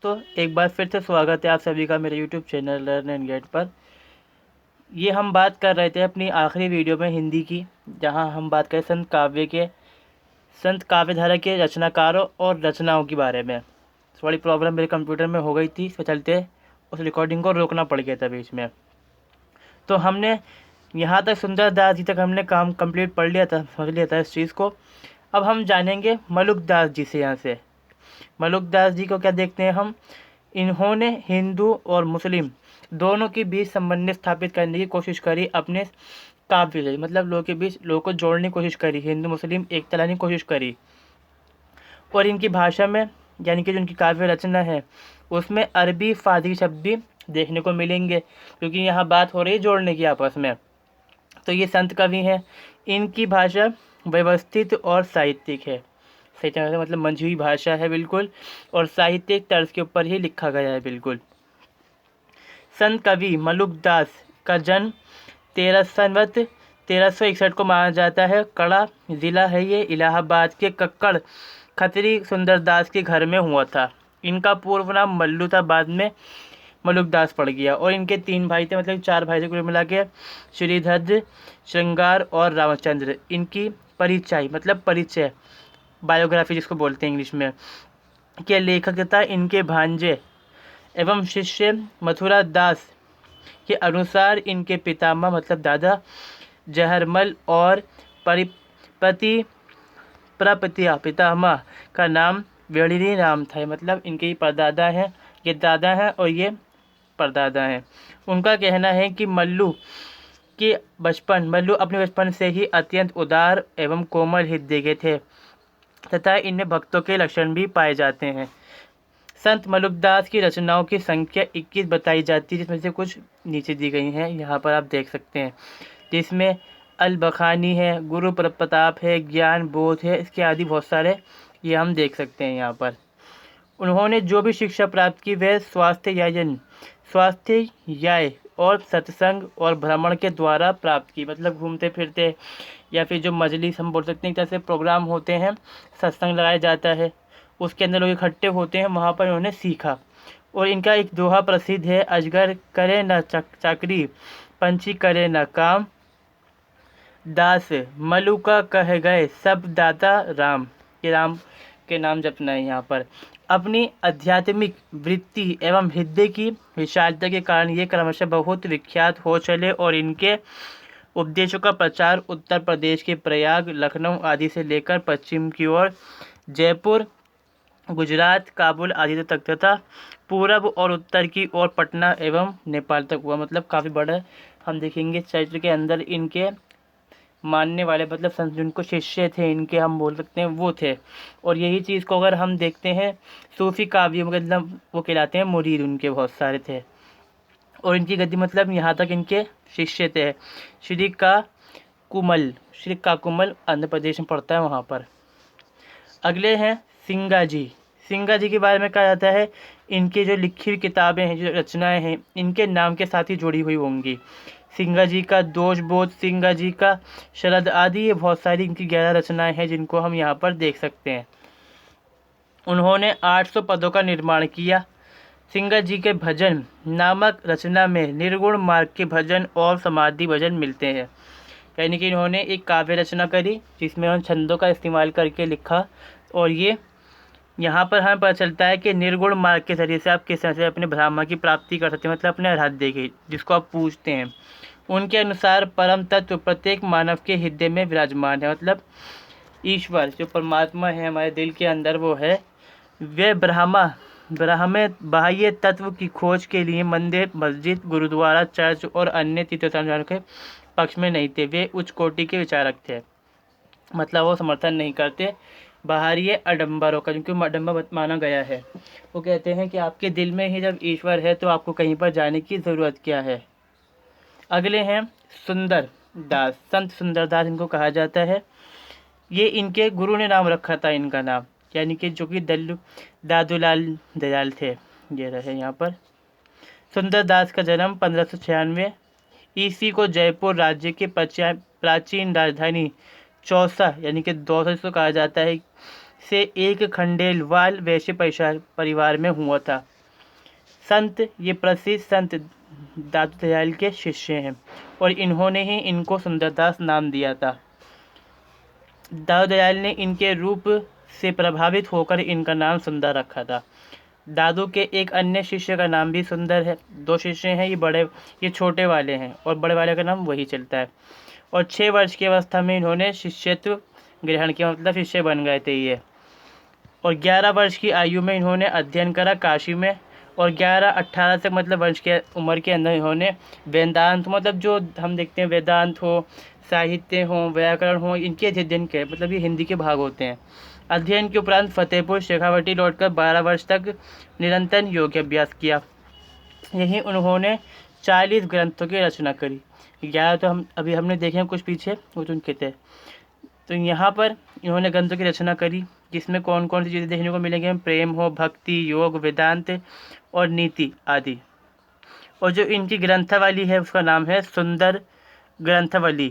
तो एक बार फिर से स्वागत है आप सभी का मेरे YouTube channel learn and get पर। ये हम बात कर रहे थे अपनी आखिरी वीडियो में हिंदी की, जहां हम बात करें संत काव्यधारा के रचनाकारों और रचनाओं के बारे में। थोड़ी प्रॉब्लम मेरे कंप्यूटर में हो गई थी, इसके चलते उस रिकॉर्डिंग को रोकना पड़ गया था बीच में। तो हमने यहाँ तक सुंदर दास जी तक हमने काम कंप्लीट पढ़ लिया था, समझ लिया था इस चीज़ को। अब हम जानेंगे मलुक दास जी से। यहाँ से मलुक दास जी को क्या देखते हैं हम, इन्होंने हिंदू और मुस्लिम दोनों के बीच संबंध स्थापित करने की कोशिश करी अपने काव्य से, मतलब लोगों के बीच लोगों को जोड़ने की कोशिश करी, हिंदू मुस्लिम एकता लाने की कोशिश करी। और इनकी भाषा में यानी कि जो इनकी काव्य रचना है उसमें अरबी फारसी शब्द भी देखने को मिलेंगे, क्योंकि यहाँ बात हो रही है जोड़ने की आपस में। तो ये संत कवि हैं, इनकी भाषा व्यवस्थित और साहित्यिक है। सही तरह से मतलब मंझी हुई भाषा है बिल्कुल, और साहित्यिक तर्ज के ऊपर ही लिखा गया है बिल्कुल। संत कवि मलुक दास का जन्म 1361 को माना जाता है। कड़ा ज़िला है ये, इलाहाबाद के कक्कड़ खत्री सुंदर दास के घर में हुआ था। इनका पूर्व नाम मल्लू था, बाद में मलुक दास पड़ गया। और इनके 3 भाई थे, मतलब 4 भाई थे कुल मिला के, श्रीधर, श्रृंगार और रामचंद्र। इनकी परिचय बायोग्राफी जिसको बोलते हैं इंग्लिश में, के लेखक तथा इनके भांजे एवं शिष्य मथुरा दास के अनुसार इनके पितामह मतलब दादा जहरमल और परिपति पितामह का नाम वेड़िरी नाम था। मतलब इनके ये परदादा हैं, ये दादा हैं और ये परदादा हैं। उनका कहना है कि मल्लू अपने बचपन से ही अत्यंत उदार एवं कोमल हृदय के थे तथा इनमें भक्तों के लक्षण भी पाए जाते हैं। संत मलुक दास की रचनाओं की संख्या 21 बताई जाती है, जिसमें से कुछ नीचे दी गई हैं, यहाँ पर आप देख सकते हैं। जिसमें अल बखानी है, गुरु प्रताप है, ज्ञान बोध है, इसके आदि बहुत सारे ये हम देख सकते हैं यहाँ पर। उन्होंने जो भी शिक्षा प्राप्त की वह स्वास्थ्य और सत्संग और भ्रमण के द्वारा प्राप्त की। मतलब घूमते फिरते या फिर जो मजलिस हम बोल सकते हैं, एक तरह से प्रोग्राम होते हैं, सत्संग लगाया जाता है, उसके अंदर लोग इकट्ठे होते हैं, वहाँ पर उन्होंने सीखा। और इनका एक दोहा प्रसिद्ध है, अजगर करे न चाकरी, पंछी करे न काम, दास मलुका कह गए सब दाता राम। ये राम के नाम जपना है यहाँ पर। अपनी आध्यात्मिक वृत्ति एवं हृदय की विशालता के कारण ये क्रमशः बहुत विख्यात हो चले और इनके उपदेशों का प्रचार उत्तर प्रदेश के प्रयाग, लखनऊ आदि से लेकर पश्चिम की ओर जयपुर, गुजरात, काबुल आदि तक तथा पूरब और उत्तर की ओर पटना एवं नेपाल तक हुआ। मतलब काफ़ी बड़ा हम देखेंगे चरित्र के अंदर इनके मानने वाले, मतलब संत जिनको शिष्य थे इनके हम बोल सकते हैं वो थे। और यही चीज़ को अगर हम देखते हैं सूफी काव्यों में, मतलब वो कहलाते हैं मुरीद, उनके बहुत सारे थे। और इनकी गति मतलब यहाँ तक इनके शिष्य थे। श्री काकुमल आंध्र प्रदेश में पड़ता है वहाँ पर। अगले हैं सिंगा जी। सिंगा जी के बारे में कहा जाता है इनकी जो लिखी हुई किताबें हैं, जो रचनाएं हैं, इनके नाम के साथ ही जुड़ी हुई होंगी। सिंगा जी का दोष बोध, सिंगा जी का शरद आदि, ये बहुत सारी इनकी 11 रचनाएं हैं जिनको हम यहाँ पर देख सकते हैं। उन्होंने 800 पदों का निर्माण किया। सिंगा जी के भजन नामक रचना में निर्गुण मार्ग के भजन और समाधि भजन मिलते हैं। यानी कि इन्होंने एक काव्य रचना करी जिसमें उन्होंने छंदों का इस्तेमाल करके लिखा, और ये यहाँ पर हमें पता चलता है कि निर्गुण मार्ग के जरिए से आप किस तरह से अपने ब्रह्म की प्राप्ति कर सकते हैं, मतलब अपने आराध्य की, जिसको आप पूजते हैं। उनके अनुसार परम तत्व प्रत्येक मानव के हृदय में विराजमान है। मतलब ईश्वर जो परमात्मा है हमारे दिल के अंदर वो है। वे ब्रह्म बाह्य तत्व की खोज के लिए मंदिर, मस्जिद, गुरुद्वारा, चर्च और अन्य तीर्थ स्थानों के पक्ष में नहीं थे। वे उच्च कोटि के विचारक थे, मतलब वो समर्थन नहीं करते बाहरी आडंबरों का, जिनको आडंबर माना गया है। वो कहते हैं कि आपके दिल में ही जब ईश्वर है तो आपको कहीं पर जाने की ज़रूरत क्या है। अगले हैं सुंदर दास, संत सुंदर दास इनको कहा जाता है। ये इनके गुरु ने नाम रखा था इनका नाम, यानी कि जो कि दादूलाल दयाल थे, ये रहे यहाँ पर। सुंदर दास का जन्म 1596 ईस्वी को जयपुर राज्य के प्राचीन राजधानी चौसा यानी कि दौसा जिसको कहा जाता है से एक खंडेलवाल वैश्य परिवार में हुआ था। संत ये प्रसिद्ध संत दादू दयाल के शिष्य हैं और इन्होंने ही इनको सुंदरदास नाम दिया था। दादू दयाल ने इनके रूप से प्रभावित होकर इनका नाम सुंदर रखा था। दादू के एक अन्य शिष्य का नाम भी सुंदर है। 2 शिष्य हैं, ये छोटे वाले हैं और बड़े वाले का नाम वही चलता है। और 6 वर्ष की अवस्था में इन्होंने शिष्यत्व ग्रहण किया, मतलब शिष्य बन गए थे ये। और 11 वर्ष की आयु में इन्होंने अध्ययन करा काशी में। और 11-18 से मतलब वर्ष के उम्र के अंदर इन्होंने वेदांत, मतलब जो हम देखते हैं वेदांत हो, साहित्य हो, व्याकरण हो, इनके अध्ययन किए, मतलब ये हिंदी के भाग होते हैं। अध्ययन के उपरांत फतेहपुर शेखावटी लौटकर 12 वर्ष तक निरंतर योग अभ्यास किया। यहीं उन्होंने 40 ग्रंथों की रचना करी। 11 तो हमने देखे हैं कुछ पीछे, वो तो उनके थे। तो यहाँ पर इन्होंने ग्रंथों की रचना करी, जिसमें कौन कौन सी चीज़ें देखने को मिलेंगी, प्रेम हो, भक्ति, योग, वेदांत और नीति आदि। और जो इनकी ग्रंथावली है उसका नाम है सुंदर ग्रंथावली,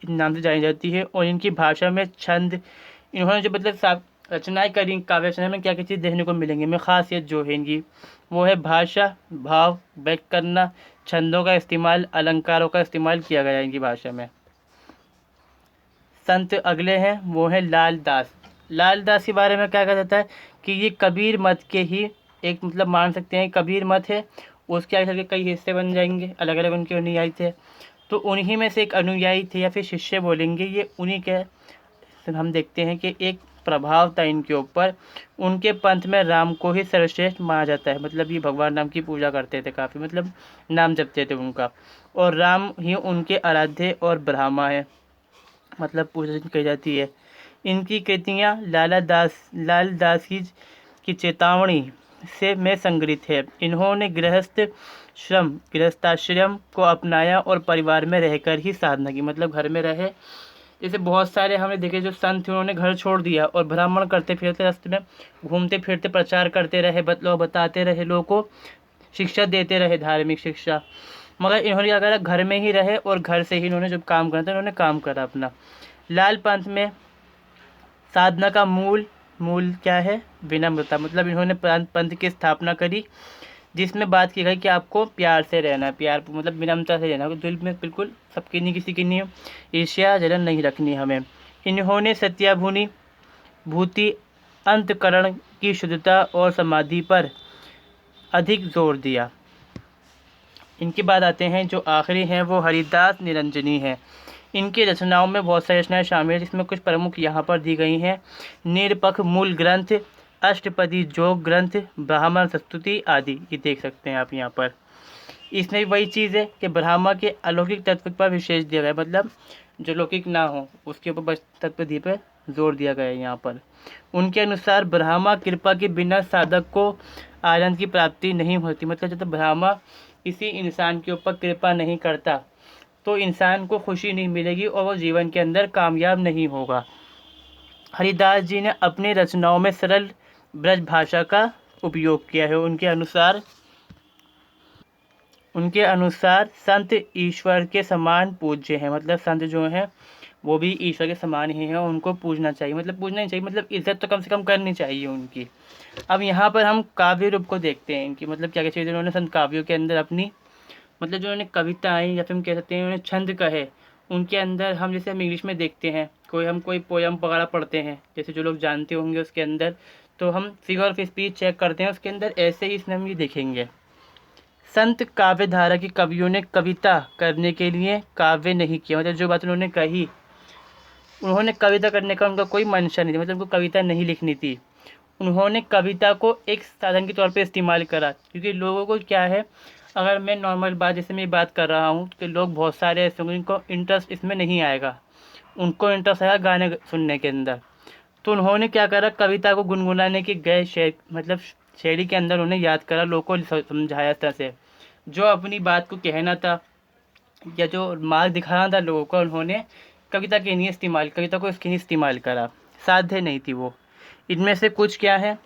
इस नाम से जानी जाती है। और इनकी भाषा में छंद, इन्होंने जो मतलब रचनाएँ करी, काव्य रचना में क्या क्या चीज़ देखने को मिलेंगी, में खासियत जो है इनकी वो है भाषा, भाव व्यक्त करना, छंदों का इस्तेमाल, अलंकारों का इस्तेमाल किया गया है इनकी भाषा में। संत अगले हैं वो है लाल दास। लाल दास के बारे में क्या कहा जाता है कि ये कबीर मत के ही एक, मतलब मान सकते हैं कबीर मत है, उसके आगे चल के कई हिस्से बन जाएंगे, अलग अलग उनके अनुयायी थे। तो उन्हीं में से एक अनुयायी थे या फिर शिष्य बोलेंगे, ये उन्हीं के हम देखते हैं कि एक प्रभाव था इनके ऊपर। उनके पंथ में राम को ही सर्वश्रेष्ठ माना जाता है, मतलब ये भगवान राम की पूजा करते थे काफ़ी, मतलब नाम जपते थे उनका। और राम ही उनके आराध्य और ब्रह्मा है, मतलब पूजा की जाती है। इनकी कृतियाँ लाल दास की चेतावनी से में संग्रहित है। इन्होंने गृहस्थाश्रम को अपनाया और परिवार में रहकर ही साधना की, मतलब घर में रहे। जैसे बहुत सारे हमने देखे जो संत थे, उन्होंने घर छोड़ दिया और भ्रमण करते फिरते, रास्ते में घूमते फिरते प्रचार करते रहे, बताते रहे, लोगों को शिक्षा देते रहे, धार्मिक शिक्षा। मगर इन्होंने क्या करा, घर में ही रहे और घर से ही इन्होंने जब काम करना था इन्होंने काम करा अपना। लाल पंथ में साधना का मूल क्या है, विनम्रता, मतलब इन्होंने पंथ की स्थापना करी, जिसमें बात की गई कि आपको प्यार से रहना है, प्यार मतलब विनम्रता से रहना, दिल में बिल्कुल सबकी नहीं, किसी की नहीं ईर्ष्या जलन नहीं रखनी हमें। इन्होंने सत्याभूति भूति अंतकरण की शुद्धता और समाधि पर अधिक जोर दिया। इनके बाद आते हैं जो आखिरी हैं वो हरिदास निरंजनी हैं। इनकी रचनाओं में बहुत सारी रचनाएँ शामिल हैं, जिसमें कुछ प्रमुख यहाँ पर दी गई हैं। निरपक्ष मूल ग्रंथ, अष्टपदी जोग ग्रंथ, ब्राह्मण स्तुति आदि, ये देख सकते हैं आप यहाँ पर। इसमें भी वही चीज़ है कि ब्रह्मा के अलौकिक तत्व पर विशेष दिया गया, मतलब जो लौकिक ना हो उसके ऊपर बस तत्वदी पर जोर दिया गया है यहाँ पर। उनके अनुसार ब्रह्मा कृपा के बिना साधक को आनंद की प्राप्ति नहीं होती, मतलब जब ब्रह्मा किसी इंसान के ऊपर कृपा नहीं करता तो इंसान को खुशी नहीं मिलेगी और वो जीवन के अंदर कामयाब नहीं होगा। हरिदास जी ने अपनी रचनाओं में सरल ब्रज भाषा का उपयोग किया है। उनके अनुसार संत ईश्वर के समान पूज्य हैं, मतलब संत जो हैं वो भी ईश्वर के समान ही हैं, उनको पूजना चाहिए, मतलब पूजना ही चाहिए, मतलब इज्जत तो कम से कम करनी चाहिए उनकी। अब यहाँ पर हम काव्य रूप को देखते हैं इनकी, मतलब क्या क्या चीज़ें उन्होंने संत काव्यों के अंदर अपनी, मतलब जो उन्होंने कविताएँ या फिर हम कह सकते हैं उन्होंने छंद कहे, उनके अंदर हम जैसे हम इंग्लिश में देखते हैं कोई पोयम वगैरह पढ़ते हैं, जैसे जो लोग जानते होंगे उसके अंदर, तो हम फिगर ऑफ स्पीच चेक करते हैं उसके अंदर, ऐसे ही इसमें हम ये देखेंगे। संत काव्य धारा के कवियों ने कविता करने के लिए काव्य नहीं किया, मतलब जो बात उन्होंने कही, उन्होंने कविता करने का उनका कोई मंशा नहीं थी, मतलब उनको कविता नहीं लिखनी थी। उन्होंने कविता को एक साधन के तौर पे इस्तेमाल करा, क्योंकि लोगों को क्या है, अगर मैं नॉर्मल बात जैसे मैं बात कर रहा हूँ तो लोग बहुत सारे ऐसे होंगे जिनको इंटरेस्ट इसमें नहीं आएगा, उनको इंटरेस्ट आएगा गाने सुनने के अंदर। तो उन्होंने क्या करा, कविता को गुनगुनाने के गए मतलब शैली के अंदर उन्हें याद करा, लोगों को समझाया इस तरह से, जो अपनी बात को कहना था या जो मार्ग दिखाना था लोगों को, उन्होंने कविता को इसके लिए इस्तेमाल करा, साध्य नहीं थी वो। इनमें से कुछ क्या है,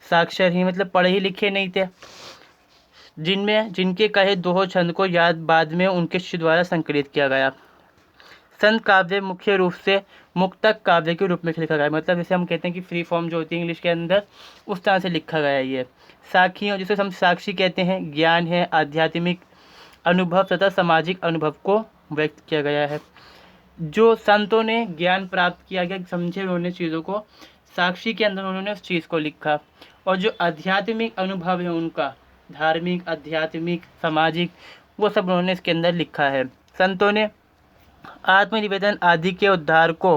साक्षर ही, मतलब पढ़े ही लिखे नहीं थे, जिनके कहे दोहो छंद को याद बाद में उनके शिष्य द्वारा संकलित किया गया। संत काव्य मुख्य रूप से मुक्तक काव्य के रूप में लिखा गया है, मतलब जैसे हम कहते हैं कि फ्री फॉर्म जो होती है इंग्लिश के अंदर, उस तरह से लिखा गया है ये। साखियों, जिसे हम साक्षी कहते हैं, ज्ञान है, आध्यात्मिक अनुभव तथा सामाजिक अनुभव को व्यक्त किया गया है। जो संतों ने ज्ञान प्राप्त किया गया, समझे उन्होंने चीज़ों को, साक्षी के अंदर उन्होंने उस चीज़ को लिखा। और जो आध्यात्मिक अनुभव है उनका, धार्मिक, आध्यात्मिक, सामाजिक, वो सब उन्होंने इसके अंदर लिखा है। संतों ने आत्मनिवेदन आदि के उद्धार को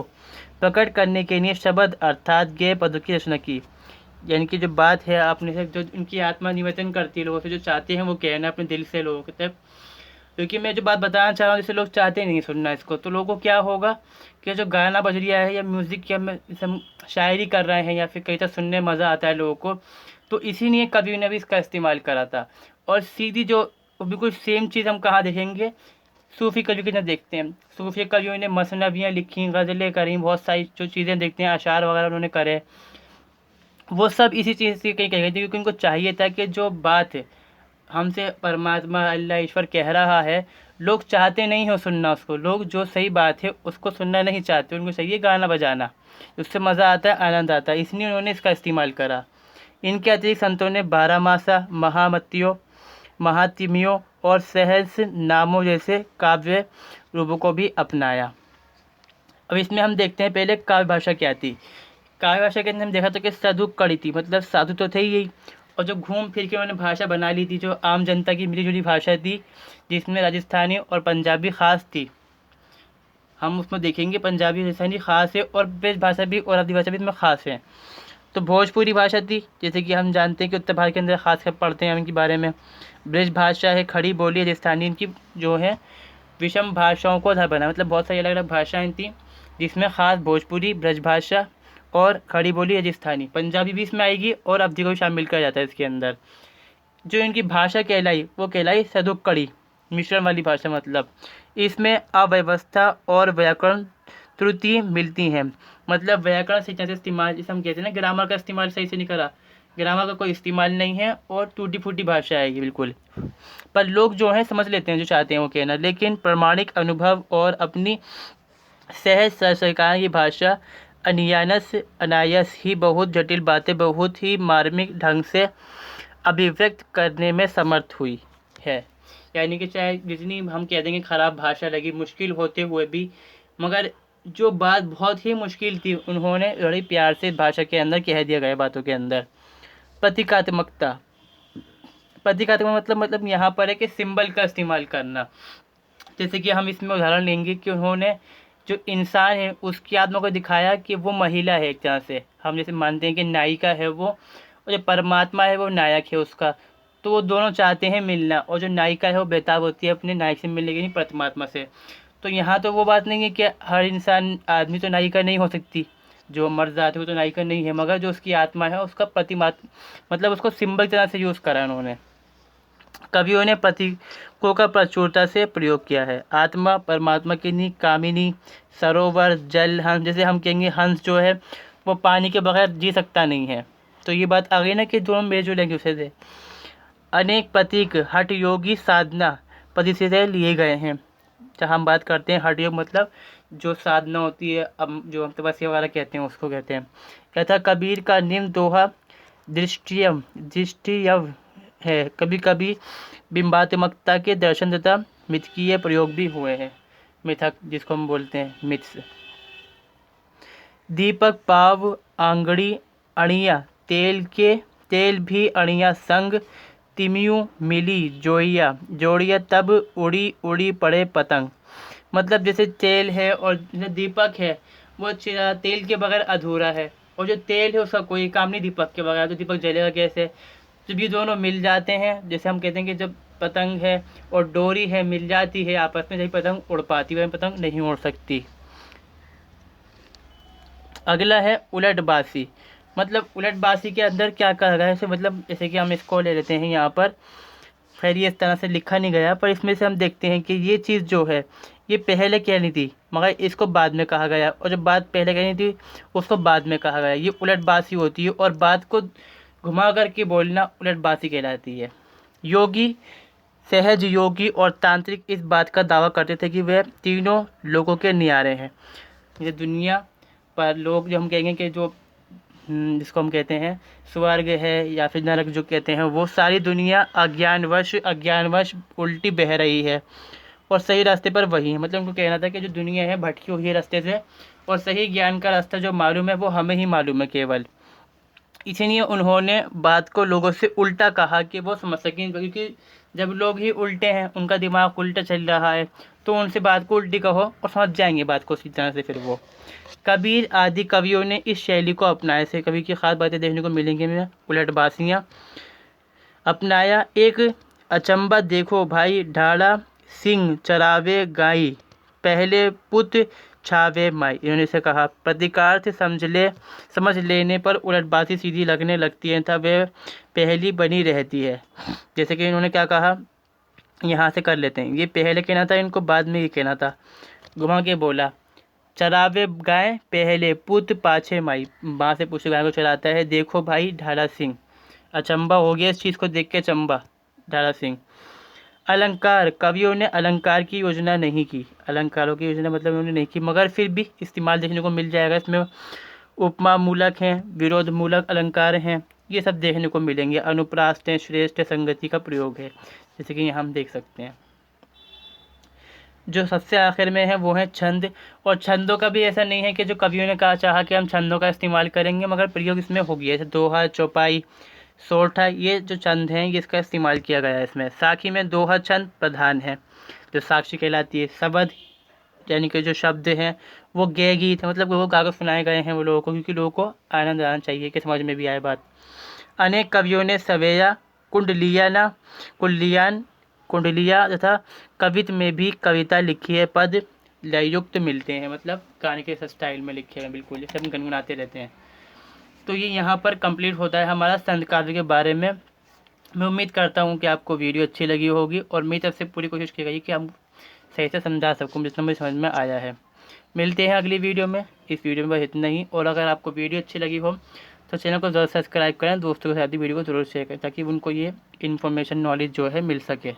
प्रकट करने के लिए शब्द अर्थात गेय पदों की रचना की। यानी कि जो बात है आपने से, जो उनकी आत्मा निवेदन करती है लोगों से, जो चाहते हैं वो कहना अपने दिल से लोगों की तरफ। क्योंकि मैं जो बात बताना चाह रहा हूँ, जैसे लोग चाहते नहीं सुनना इसको, तो लोगों को क्या होगा कि जो गाना बज रहा है या म्यूज़िक या हम शायरी कर रहे हैं या फिर कहीं तक सुनने मज़ा आता है लोगों को, तो इसीलिए कभी ने भी इसका इस्तेमाल करा था। और सीधी जो बिल्कुल सेम चीज़ हम कहाँ देखेंगे, सूफ़ी कवियों के अंदर देखते हैं। सूफ़ी कवियों ने मसनवियाँ लिखी, गज़लें करी, बहुत सारी जो चीज़ें देखते हैं, अशार वगैरह उन्होंने करे, वो सब इसी चीज़ से कहीं कही गई थी। क्योंकि उनको चाहिए था कि जो बात है हमसे परमात्मा अल्लाह ईश्वर कह रहा है, लोग चाहते नहीं हो सुनना उसको, लोग जो सही बात है उसको सुनना नहीं चाहते, उनको चाहिए गाना बजाना, उससे मज़ा आता है, आनंद आता है, इसलिए उन्होंने इसका इस्तेमाल करा। इनके अतिरिक्त संतों ने बारहमासा, महामतियों, महात्म्यों और सहस नामों जैसे काव्य रूपों को भी अपनाया। अब इसमें हम देखते हैं पहले काव्य भाषा क्या थी। काव्य भाषा के अंदर हम देखा था कि साधु कड़ी थी, मतलब साधु तो थे ही यही, और जो घूम फिर के उन्होंने भाषा बना ली थी, जो आम जनता की मिली जुली भाषा थी, जिसमें राजस्थानी और पंजाबी ख़ास थी। हम उसमें देखेंगे पंजाबी राजस्थानी ख़ास है, और ब्रज भाषा भी और अवधी भाषा भी इसमें ख़ास है। तो भोजपुरी भाषा थी, जैसे कि हम जानते हैं कि उत्तर भारत के अंदर खास कर पढ़ते हैं हम इनके बारे में। ब्रज भाषा है, खड़ी बोली राजस्थानी, इनकी जो है विषम भाषाओं को आधार बना, मतलब बहुत सारी अलग अलग भाषाएँ थी, जिसमें ख़ास भोजपुरी, ब्रज भाषा और खड़ी बोली राजस्थानी, पंजाबी भी इसमें आएगी और अवधी को भी शामिल किया जाता है इसके अंदर। जो इनकी भाषा कहलाई वो कहलाई सदुक्कड़ी, मिश्रण वाली भाषा, मतलब इसमें अव्यवस्था और व्याकरण त्रुटि मिलती हैं, मतलब व्याकरण सही तरह से इस्तेमाल, जिसे हम कहते हैं ना ग्रामर का इस्तेमाल सही से नहीं करा, ग्रामर का कोई इस्तेमाल नहीं है, और टूटी फूटी भाषा है ये बिल्कुल। पर लोग जो हैं समझ लेते हैं जो चाहते हैं वो कहना, लेकिन प्रमाणिक अनुभव और अपनी सहज सरकार की भाषा अनायास ही बहुत जटिल बातें बहुत ही मार्मिक ढंग से अभिव्यक्त करने में समर्थ हुई है। यानी कि चाहे जितनी हम कह देंगे ख़राब भाषा लगी, मुश्किल होते हुए भी, मगर जो बात बहुत ही मुश्किल थी उन्होंने बड़े प्यार से भाषा के अंदर कह दिया गया बातों के अंदर। प्रतीकात्मकता, प्रतीकात्मक मतलब यहाँ पर है कि सिंबल का इस्तेमाल करना। जैसे कि हम इसमें उदाहरण लेंगे कि उन्होंने जो इंसान है उसकी आत्मा को दिखाया कि वो महिला है एक तरह से, हम जैसे मानते हैं कि नायिका है वो, और जो परमात्मा है वो नायक है उसका, तो वो दोनों चाहते हैं मिलना, और जो नायिका है वो बेताब होती है अपने नायक से मिलने के लिए, परमात्मा से। तो यहाँ तो वो बात नहीं है कि हर इंसान आदमी तो नायिका नहीं हो सकती, जो मर्द जाते वो तो नायिका नहीं है, मगर जो उसकी आत्मा है उसका मतलब उसको सिंबल तरह से यूज़ करा उन्होंने। कवियों ने प्रतीकों का प्रचुरता से प्रयोग किया है। आत्मा परमात्मा की नी कामिनी, सरोवर, जल, हंस, जैसे हम कहेंगे हंस जो है वो पानी के बगैर जी सकता नहीं है, तो ये बात आ गई ना कि दोनों मेल जो लेंगे उसे से। अनेक प्रतीक हठ योगी साधना पद्धति से लिए गए हैं। जहाँ हम बात करते हैं हठ योग, मतलब जो साधना होती है, अब जो हम तपस्या वगैरह कहते हैं उसको कहते हैं। यथा कबीर का निम्न दोहा दृष्टियव है, कभी कभी बिंबात्मकता के दर्शन तथा मिथकीय प्रयोग भी हुए हैं। मिथक जिसको हम बोलते हैं मिथ्स। दीपक पाव आंगड़ी अणिया तेल भी अणिया संग तिमियू मिली जोड़िया तब उड़ी उड़ी पड़े पतंग। मतलब जैसे तेल है और दीपक है, वो तेल के बगैर अधूरा है, और जो तेल है उसका कोई काम नहीं दीपक के बगैर, तो दीपक जलेगा कैसे। जब ये दोनों मिल जाते हैं, जैसे हम कहते हैं कि जब पतंग है और डोरी है मिल जाती है आपस में, जब पतंग उड़ पाती है, पतंग नहीं उड़ सकती। अगला है उलटबासी। मतलब उलटबासी के अंदर क्या कहा गया है, मतलब जैसे कि हम इसको ले लेते हैं यहाँ पर, खैर ये इस तरह से लिखा नहीं गया, पर इसमें से हम देखते हैं कि ये चीज़ जो है ये पहले कहनी थी मगर इसको बाद में कहा गया, और जब बात पहले कहनी थी उसको बाद में कहा गया, ये उलटबासी होती है, और बात को घुमा करके बोलना उलटबासी कहलाती है। योगी सहज योगी और तांत्रिक इस बात का दावा करते थे कि वह तीनों लोगों के न्यारे हैं। ये दुनिया पर लोग जो हम कहेंगे कि जो जिसको हम कहते हैं स्वर्ग है या फिर नरक जो कहते हैं, वो सारी दुनिया अज्ञानवश उल्टी बह रही है और सही रास्ते पर वही है। मतलब उनको कहना था कि जो दुनिया है भटकी हुई है रास्ते से, और सही ज्ञान का रास्ता जो मालूम है वो हमें ही मालूम है केवल। इसीलिए उन्होंने बात को लोगों से उल्टा कहा कि वो समझ सकें, क्योंकि जब लोग ही उल्टे हैं, उनका दिमाग उल्टा चल रहा है, तो उनसे बात को उल्टी कहो और समझ जाएंगे बात को उसी तरह से। फिर वो कबीर आदि कवियों ने इस शैली को अपनाया से कवि की खास बातें देखने को मिलेंगी में उलटबासियाँ अपनाया। एक अचंबा देखो भाई ढाड़ा सिंह चरावे गाई, पहले पुत छावे माई। इन्होंने इसे कहा प्रतिकार से समझ लेने पर उलटबाजी सीधी लगने लगती है तब वह पहली बनी रहती है। जैसे कि इन्होंने क्या कहा, यहाँ से कर लेते हैं, ये पहले कहना था, इनको बाद में ये कहना था। घुमा के बोला चरावे गाय पहले पुत पाछे माई, माँ से पूछे गाय को चराता है, देखो भाई ढाला सिंह। अचंबा हो गया इस चीज़ को देख के चंबा ढाला सिंह। अलंकार कवियों ने अलंकार की योजना नहीं की, अलंकारों की योजना मतलब उन्होंने नहीं की, मगर फिर भी इस्तेमाल देखने को मिल जाएगा। इसमें उपमा मूलक हैं, विरोध मूलक अलंकार हैं, ये सब देखने को मिलेंगे। अनुप्रास्त हैं, श्रेष्ठ संगति का प्रयोग है, जैसे कि यहाँ हम देख सकते हैं। जो सबसे आखिर में है वो है छंद, और छंदों का भी ऐसा नहीं है कि जो कवियों ने कहा चाहा कि हम छंदों का इस्तेमाल करेंगे, मगर प्रयोग इसमें हो गया। जैसे दोहा, चौपाई, सोरठा, ये जो छंद हैं ये इसका इस्तेमाल किया गया है इसमें। साखी में दोहा छंद प्रधान है, जो साक्षी कहलाती है। शब्द यानी कि जो शब्द हैं वो गे गीत है, मतलब वो गा कर सुनाए गए हैं वो लोगों को, क्योंकि लोगों को आनंद आना चाहिए कि समझ में भी आए बात। अनेक कवियों ने सवेया कुंडलिया तथा कवित्व में भी कविता लिखी है। पद लययुक्त मिलते हैं, मतलब गाने के स्टाइल में लिखे हैं बिल्कुल, जैसे हम गुनगुनाते रहते हैं। तो ये यहाँ पर कंप्लीट होता है हमारा संत काव्य के बारे में। मैं उम्मीद करता हूँ कि आपको वीडियो अच्छी लगी होगी, और मेरी तरफ से पूरी कोशिश की गई कि हम सही से समझा सकूँ जितना मुझे समझ में आया है। मिलते हैं अगली वीडियो में। इस वीडियो में बस इतना ही, और अगर आपको वीडियो अच्छी लगी हो तो चैनल को ज़रूर सब्सक्राइब करें, दोस्तों के साथ वीडियो को ज़रूर शेयर करें, ताकि उनको ये इन्फॉर्मेशन नॉलेज जो है मिल सके।